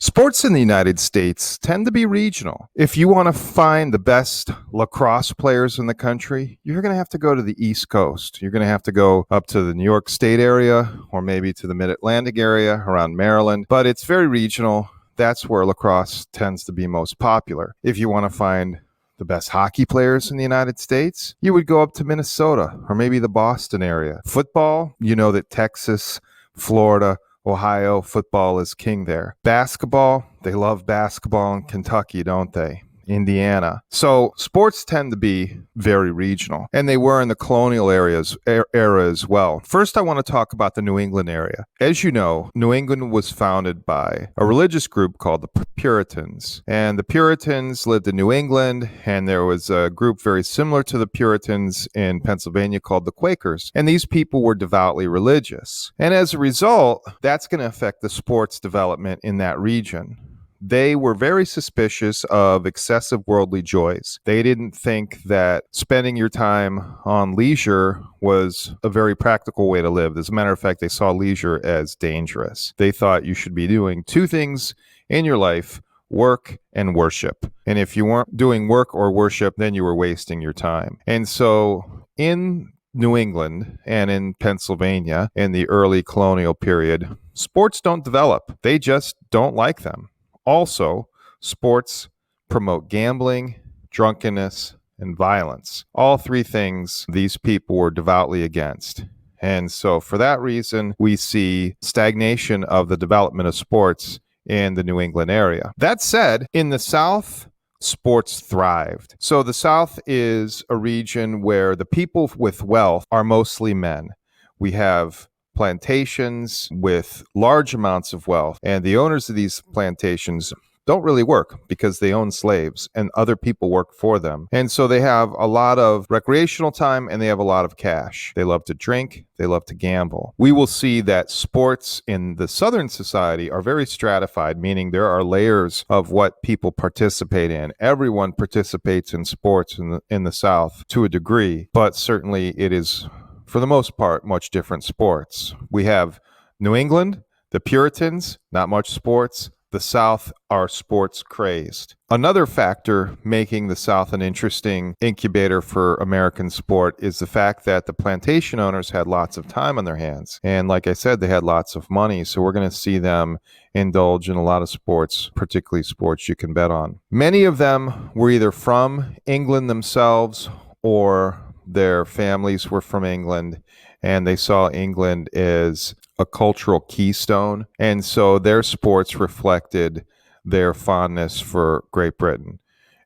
Sports in the United States tend to be regional. If you want to find the best lacrosse players in the country, you're going to have to go to the East Coast. You're going to have to go up to the New York State area or maybe to the Mid Atlantic area around Maryland, but it's very regional. That's where lacrosse tends to be most popular. If you want to find the best hockey players in the United States, you would go up to Minnesota or maybe the Boston area. Football, you know that Texas, Florida, Ohio, football is king there. Basketball, they love basketball in Kentucky, don't they? Indiana. So sports tend to be very regional, and they were in the colonial era as well. First, I want to talk about the New England area. As you know, New England was founded by a religious group called the Puritans, and the Puritans lived in New England, and there was a group very similar to the Puritans in Pennsylvania called the Quakers, and these people were devoutly religious. And as a result, that's going to affect the sports development in that region. They were very suspicious of excessive worldly joys. They didn't think that spending your time on leisure was a very practical way to live. As a matter of fact, they saw leisure as dangerous. They thought you should be doing two things in your life: work and worship. And if you weren't doing work or worship, then you were wasting your time. And so in New England and in Pennsylvania in the early colonial period, sports don't develop. They just don't like them. Also, sports promote gambling, drunkenness, and violence. All three things these people were devoutly against. And so for that reason, we see stagnation of the development of sports in the New England area. That said, in the South, sports thrived. So the South is a region where the people with wealth are mostly men. We have plantations with large amounts of wealth, and the owners of these plantations don't really work because they own slaves and other people work for them. And so they have a lot of recreational time and they have a lot of cash. They love to drink, they love to gamble. We will see that sports in the Southern society are very stratified, meaning there are layers of what people participate in. Everyone participates in sports in the South to a degree, but certainly it is, for the most part, much different sports. We have New England, the Puritans, not much sports. The South are sports crazed. Another factor making the South an interesting incubator for American sport is the fact that the plantation owners had lots of time on their hands. And like I said, they had lots of money. So we're going to see them indulge in a lot of sports, particularly sports you can bet on. Many of them were either from England themselves or their families were from England, and they saw England as a cultural keystone. And so their sports reflected their fondness for Great Britain.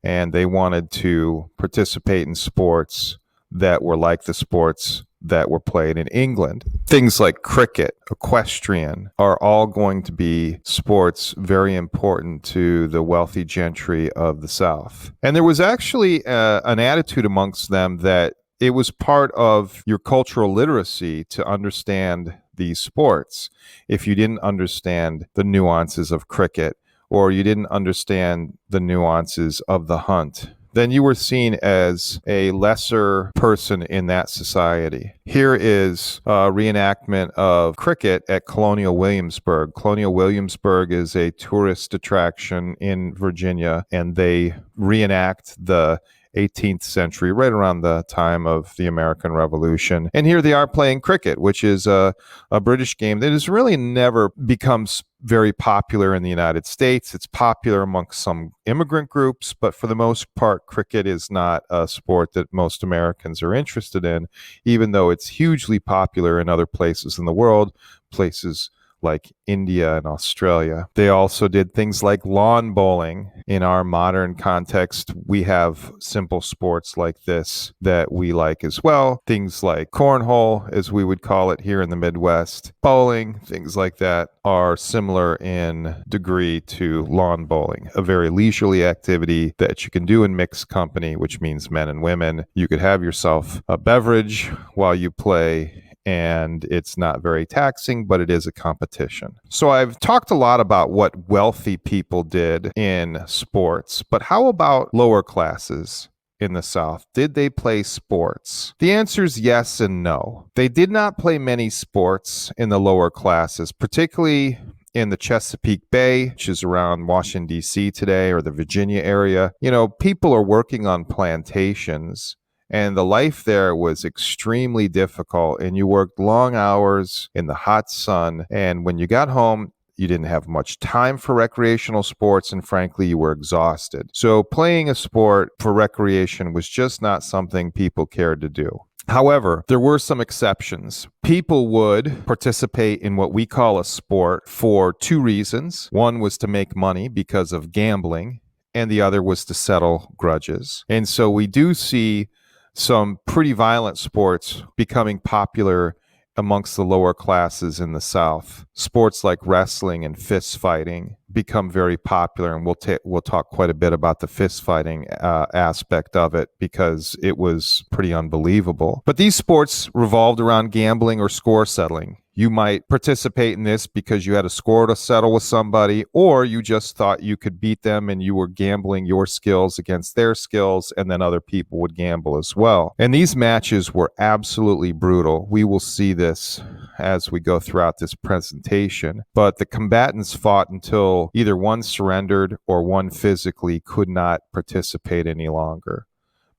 And they wanted to participate in sports that were like the sports that were played in England. Things like cricket, equestrian are all going to be sports very important to the wealthy gentry of the South. And there was actually an attitude amongst them that it was part of your cultural literacy to understand these sports. If you didn't understand the nuances of cricket or you didn't understand the nuances of the hunt, then you were seen as a lesser person in that society. Here is a reenactment of cricket at Colonial Williamsburg. Colonial Williamsburg is a tourist attraction in Virginia, and they reenact the 18th century, right around the time of the American Revolution. And here they are playing cricket, which is a British game that has really never become very popular in the United States. It's popular amongst some immigrant groups, but for the most part, cricket is not a sport that most Americans are interested in, even though it's hugely popular in other places in the world, places like India and Australia. They also did things like lawn bowling. In our modern context, we have simple sports like this that we like as well. Things like cornhole, as we would call it here in the Midwest, bowling, things like that are similar in degree to lawn bowling, a very leisurely activity that you can do in mixed company, which means men and women. You could have yourself a beverage while you play, and it's not very taxing, but it is a competition. So I've talked a lot about what wealthy people did in sports, but how about lower classes in the South? Did they play sports? The answer is yes and no. They did not play many sports in the lower classes, particularly in the Chesapeake Bay, which is around Washington, D.C. today, or the Virginia area, people are working on plantations. And the life there was extremely difficult, and you worked long hours in the hot sun. And when you got home, you didn't have much time for recreational sports, and frankly, you were exhausted. So playing a sport for recreation was just not something people cared to do. However, there were some exceptions. People would participate in what we call a sport for two reasons. One was to make money because of gambling, and the other was to settle grudges. And so we do see some pretty violent sports becoming popular amongst the lower classes in the South. Sports like wrestling and fist fighting become very popular, and we'll talk quite a bit about the fist fighting aspect of it because it was pretty unbelievable. But these sports revolved around gambling or score settling. You might participate in this because you had a score to settle with somebody, or you just thought you could beat them and you were gambling your skills against their skills, and then other people would gamble as well. And these matches were absolutely brutal. We will see this as we go throughout this presentation. But the combatants fought until either one surrendered or one physically could not participate any longer.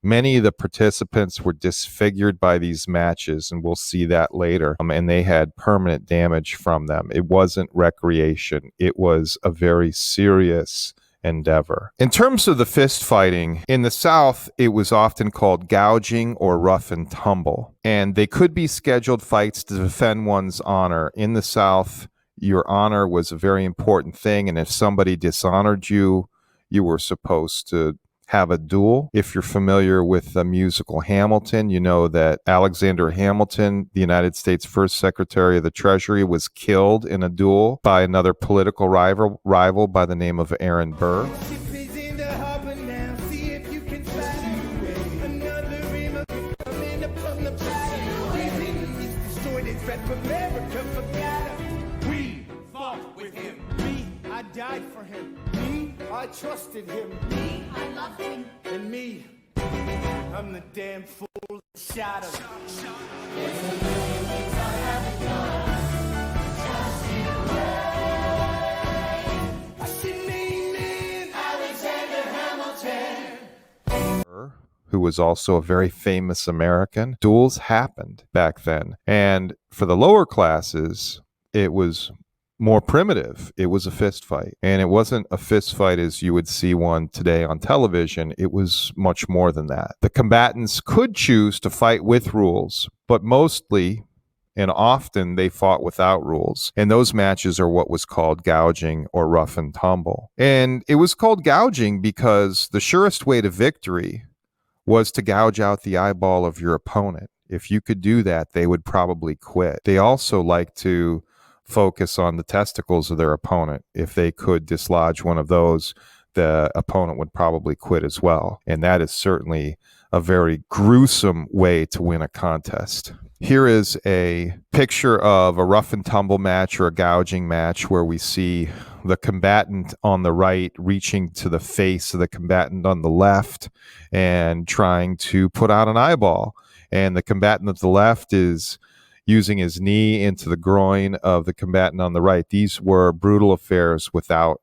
Many of the participants were disfigured by these matches, and we'll see that later. And they had permanent damage from them. It wasn't recreation. It was a very serious endeavor. In terms of the fist fighting, in the South, it was often called gouging or rough and tumble. And they could be scheduled fights to defend one's honor. In the South, your honor was a very important thing. And if somebody dishonored you, you were supposed to have a duel. If you're familiar with the musical Hamilton, you know that Alexander Hamilton, the United States first Secretary of the Treasury, was killed in a duel by another political rival by the name of Aaron Burr. I died for him. Me, I trusted him. Me, I loved him. And me, I'm the damn fool that shot him. Who was also a very famous American. Duels happened back then. And for the lower classes, it was more primitive. It was a fist fight. And it wasn't a fist fight as you would see one today on television. It was much more than that. The combatants could choose to fight with rules, but mostly and often they fought without rules. And those matches are what was called gouging or rough and tumble. And it was called gouging because the surest way to victory was to gouge out the eyeball of your opponent. If you could do that, they would probably quit. They also like to focus on the testicles of their opponent. If they could dislodge one of those, the opponent would probably quit as well. And that is certainly a very gruesome way to win a contest. Here is a picture of a rough and tumble match or a gouging match where we see the combatant on the right reaching to the face of the combatant on the left and trying to put out an eyeball. And the combatant at the left is using his knee into the groin of the combatant on the right. These were brutal affairs without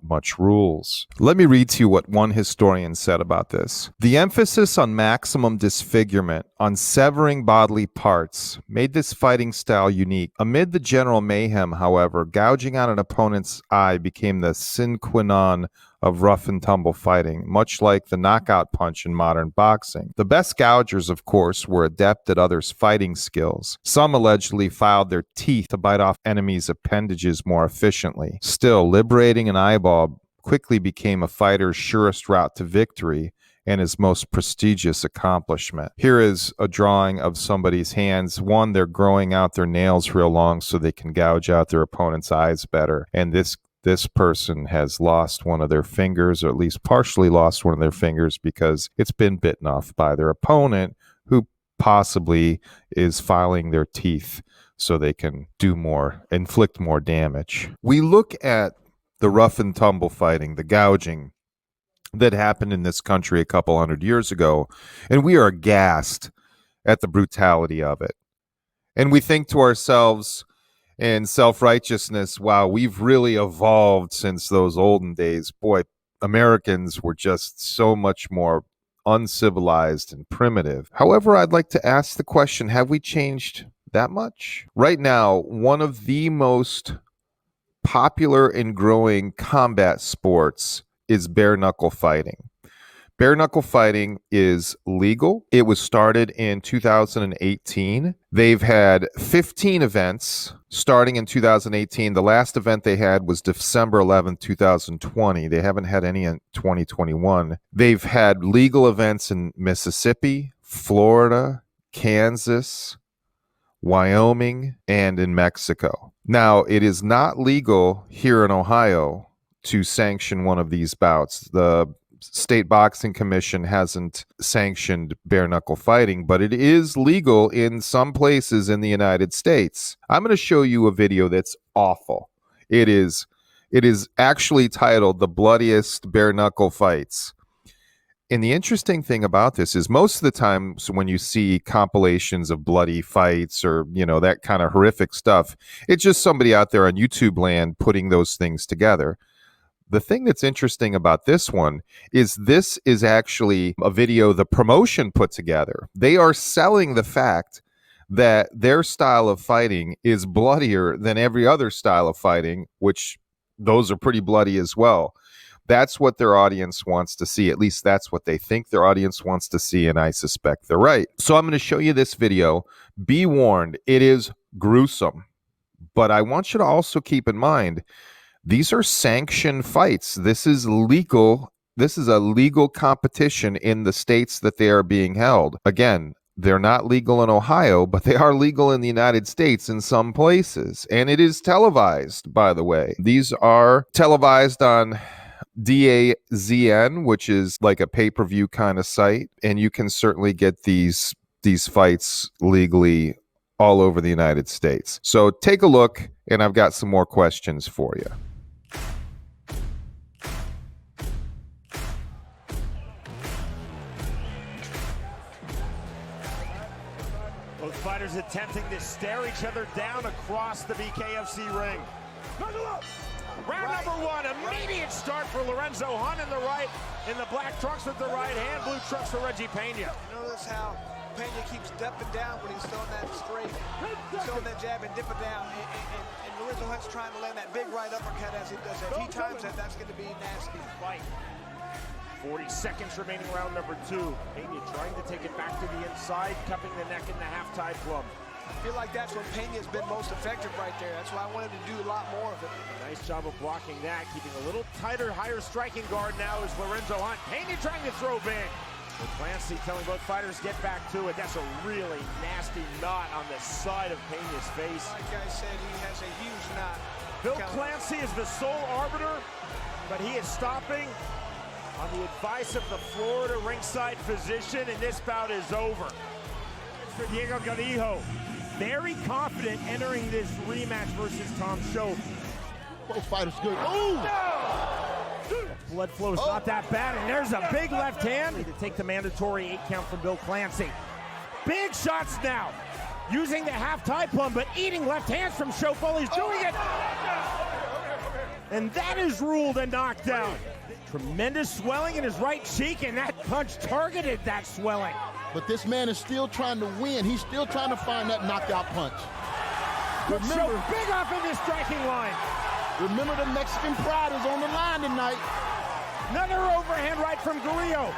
much rules. Let me read to you what one historian said about this. The emphasis on maximum disfigurement, on severing bodily parts, made this fighting style unique. Amid the general mayhem, however, gouging out an opponent's eye became the sine qua non of rough and tumble fighting, much like the knockout punch in modern boxing. The best gougers, of course, were adept at others' fighting skills. Some allegedly filed their teeth to bite off enemies' appendages more efficiently. Still, liberating an eyeball quickly became a fighter's surest route to victory and his most prestigious accomplishment. Here is a drawing of somebody's hands. One, they're growing out their nails real long so they can gouge out their opponent's eyes better. And this person has lost one of their fingers, or at least partially lost one of their fingers, because it's been bitten off by their opponent, who possibly is filing their teeth so they can inflict more damage. We look at the rough and tumble fighting, the gouging that happened in this country a couple hundred years ago, and we are aghast at the brutality of it. And we think to ourselves, And self-righteousness, wow, we've really evolved since those olden days. Boy, Americans were just so much more uncivilized and primitive. However, I'd like to ask the question, have we changed that much? Right now, one of the most popular and growing combat sports is bare knuckle fighting. Bare knuckle fighting is legal. It was started in 2018. They've had 15 events starting in 2018. The last event they had was December 11th, 2020. They haven't had any in 2021. They've had legal events in Mississippi, Florida, Kansas, Wyoming, and in Mexico. Now, it is not legal here in Ohio to sanction one of these bouts. The State Boxing Commission hasn't sanctioned bare knuckle fighting, but it is legal in some places in the United States. I'm going to show you a video that's awful. It is actually titled "The Bloodiest Bare Knuckle Fights." And the interesting thing about this is most of the time when you see compilations of bloody fights or, that kind of horrific stuff, it's just somebody out there on YouTube land putting those things together. The thing that's interesting about this one is this is actually a video the promotion put together. They are selling the fact that their style of fighting is bloodier than every other style of fighting, which those are pretty bloody as well. That's what their audience wants to see. At least that's what they think their audience wants to see, and I suspect they're right. So I'm going to show you this video. Be warned, it is gruesome. But I want you to also keep in mind, these are sanctioned fights. This is legal. This is a legal competition in the states that they are being held. Again, they're not legal in Ohio, but they are legal in the United States in some places. And it is televised, by the way. These are televised on DAZN, which is like a pay-per-view kind of site. And you can certainly get these fights legally all over the United States. So take a look, and I've got some more questions for you. Both fighters attempting to stare each other down across the BKFC ring. Round number one, immediate start for Lorenzo Hunt in the right, in the black trunks with the right hand, blue trunks for Reggie Pena. Notice how Pena keeps stepping down when he's throwing that straight, he's throwing that jab and dipping down, and Lorenzo Hunt's trying to land that big right uppercut as he does that. If he times that, that's going to be nasty. Fight. 40 seconds remaining, round number two. Pena trying to take it back to the inside, cupping the neck in the half-tie plum. I feel like that's when Pena's been most effective right there. That's why I wanted to do a lot more of it. Nice job of blocking that, keeping a little tighter, higher striking guard now is Lorenzo Hunt. Pena trying to throw big. With Clancy telling both fighters get back to it. That's a really nasty knot on the side of Pena's face. Like I said, he has a huge knot. Bill Clancy is the sole arbiter, but he is stopping on the advice of the Florida ringside physician, and this bout is over. For Diego Galijo, very confident entering this rematch versus Tom Shoaf. Both fighters good. Ooh! Blood flow is not that bad, and there's a big left hand to take the mandatory 8 count from Bill Clancy. Big shots now, using the half-tie plum, but eating left hands from Shoaf while he's doing it. And that is ruled a knockdown. Tremendous swelling in his right cheek, and that punch targeted that swelling. But this man is still trying to win. He's still trying to find that knockout punch. Remember, big off in this striking line. Remember, the Mexican pride is on the line tonight. Another overhand right from Grillo.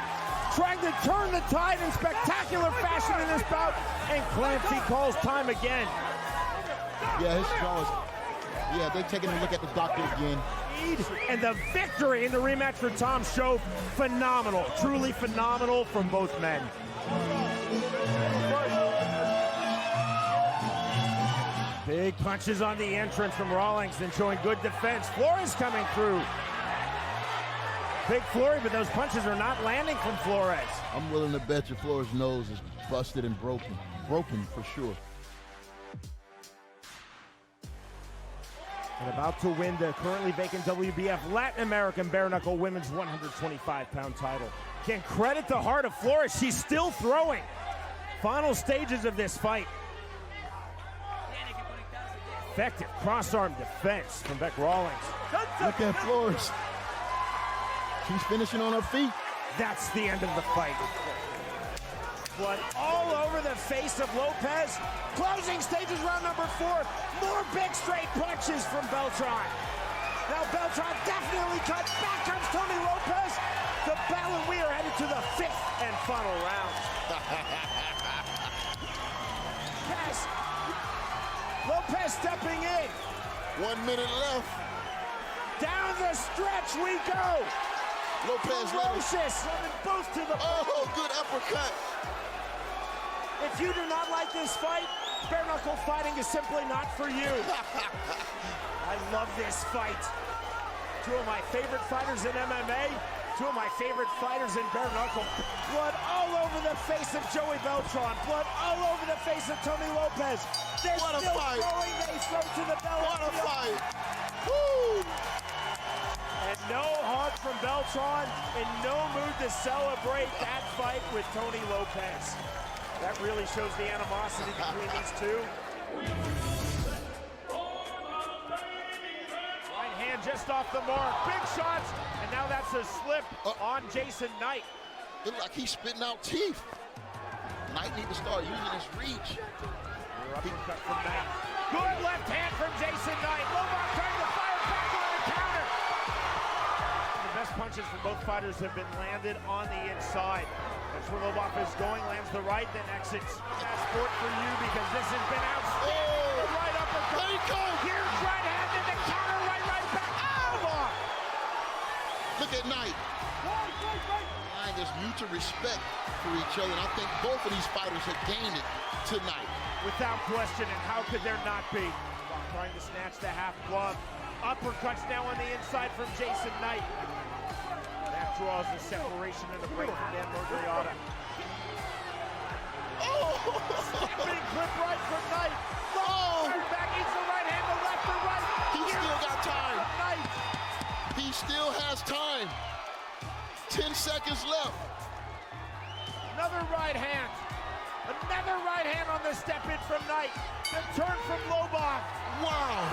Trying to turn the tide in spectacular fashion in this bout, and Clancy calls time again. Yeah, his jaw is... Yeah, they're taking a look at the doctor again. And the victory in the rematch for Tom Shoaf, phenomenal, truly phenomenal from both men. Big punches on the entrance from Rawlings, then showing good defense. Flores coming through. Big flurry, but those punches are not landing from Flores. I'm willing to bet your Flores' nose is busted and broken. Broken for sure. And about to win the currently vacant WBF Latin American Bare Knuckle Women's 125-pound title. Can credit the heart of Flores. She's still throwing. Final stages of this fight. Effective cross-arm defense from Bec Rawlings. Look at Flores. She's finishing on her feet. That's the end of the fight. Blood all over the face of Lopez. Closing stages round number 4. More big straight punches from Beltran. Now Beltran definitely cut. Back comes Tony Lopez. The battle, and we are headed to the 5th and final round. Lopez stepping in. 1 minute left. Down the stretch we go. Lopez Ferocious, running both to the Oh, good uppercut. If you do not like this fight, bare knuckle fighting is simply not for you. I love this fight. Two of my favorite fighters in MMA, two of my favorite fighters in bare knuckle. Blood all over the face of Joey Beltran. Blood all over the face of Tony Lopez. They're What a still fight. throwing, they throw to the belly. What a fight. Woo! And no hug from Beltran, in no mood to celebrate that fight with Tony Lopez. That really shows the animosity between these two. Right hand just off the mark. Big shots, and now that's a slip on Jason Knight. It look like he's spitting out teeth. Knight need to start using his reach. Uppercut from Knight. Good left hand from Jason Knight. Lobov trying to fire back on the counter. The best punches from both fighters have been landed on the inside. That's where Lobov is going, lands the right, then exits. That's sport for you because this has been outstanding. The right uppercut. There he goes. Here's right hand in the counter, right back. Lobov. Look at Knight. There's mutual respect for each other, and I think both of these fighters have gained it tonight. Without question, and how could there not be? Trying to snatch the half glove. Uppercuts now on the inside from Jason Knight. That draws the separation and the break from Dan Miragliotta. Oh! Big clip right from Knight. Oh! Back eats the right hand, the left or right. He still got time. Knight. He still has time. 10 seconds left. Another right hand. Another right hand on the step in from Knight. The turn from Lobov. Wow.